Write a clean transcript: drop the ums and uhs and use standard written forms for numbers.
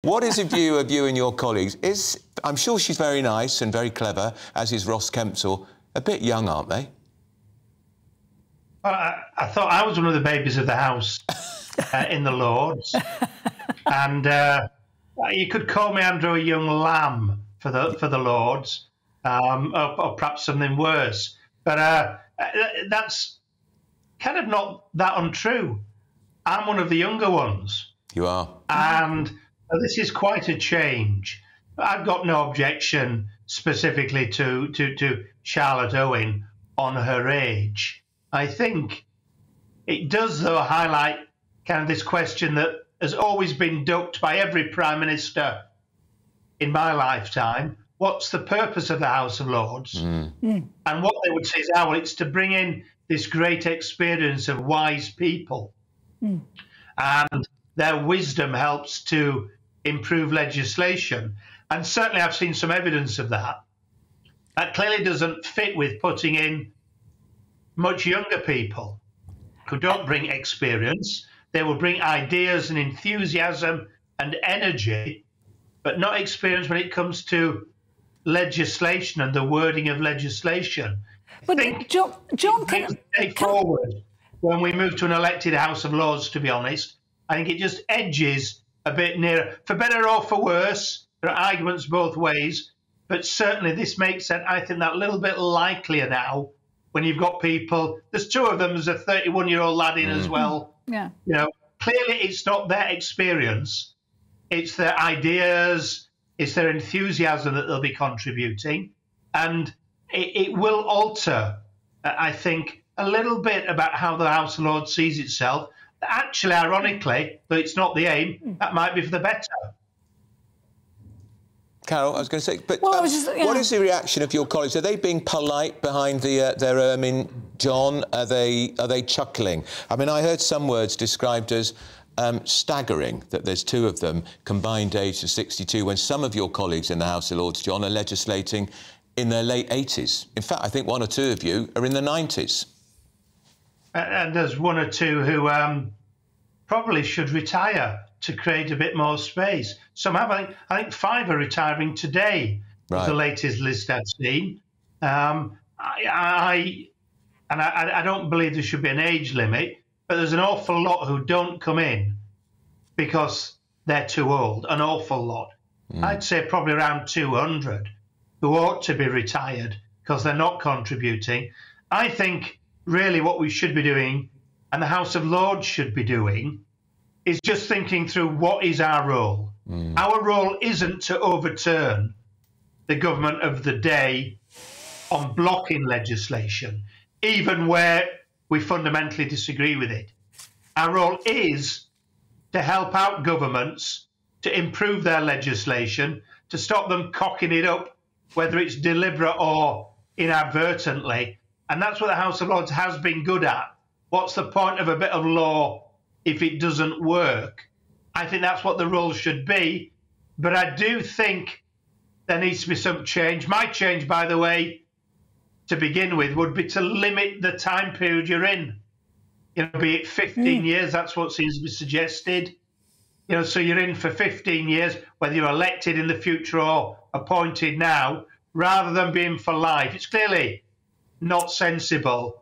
What is a view of you and your colleagues? I'm sure she's very nice and very clever, as is Ross Kempsell. A bit young, aren't they? Well, I thought I was one of the babies of the house in the Lords. And you could call me, Andrew, a young lamb for the Lords, or perhaps something worse. But that's kind of not that untrue. I'm one of the younger ones. You are. And this is quite a change. I've got no objection specifically to Charlotte Owen on her age. I think it does, though, highlight kind of this question that has always been ducked by every Prime Minister in my lifetime. What's the purpose of the House of Lords? And what they would say is, well, it's to bring in this great experience of wise people. And their wisdom helps to improve legislation. And certainly I've seen some evidence of that. That clearly doesn't fit with putting in much younger people who don't bring experience. They will bring ideas and enthusiasm and energy, but not experience when it comes to legislation and the wording of legislation. But John, forward when we move to an elected House of Lords, to be honest, I think it just edges a bit nearer. For better or for worse, there are arguments both ways, but certainly this makes it, I think, that little bit likelier now when you've got people. There's two of them. There's a 31-year-old lad in as well. Yeah. You know, clearly it's not their experience. It's their ideas. It's their enthusiasm that they'll be contributing. And it will alter, I think, a little bit about how the House of Lords sees itself. Actually, ironically, though it's not the aim, that might be for the better. Carol, I was going to say, but what is the reaction of your colleagues? Are they being polite behind their ermine, John? Are they chuckling? I mean, I heard some words described as staggering, that there's two of them, combined age of 62, when some of your colleagues in the House of Lords, John, are legislating in their late 80s. In fact, I think one or two of you are in the 90s. And there's one or two who probably should retire to create a bit more space. Some have, I think 5 are retiring today, right, the latest list I've seen. I don't believe there should be an age limit, but there's an awful lot who don't come in because they're too old, an awful lot. I'd say probably around 200 who ought to be retired because they're not contributing. I think really what we should be doing, and the House of Lords should be doing, is just thinking through what is our role. Our role isn't to overturn the government of the day on blocking legislation, even where we fundamentally disagree with it. Our role is to help out governments to improve their legislation, to stop them cocking it up, whether it's deliberate or inadvertently. And that's what the House of Lords has been good at. What's the point of a bit of law if it doesn't work? I think that's what the role should be. But I do think there needs to be some change. My change, by the way, to begin with, would be to limit the time period you're in. You know, be it 15 years, that's what seems to be suggested. You know, so you're in for 15 years, whether you're elected in the future or appointed now, rather than being for life. It's clearly not sensible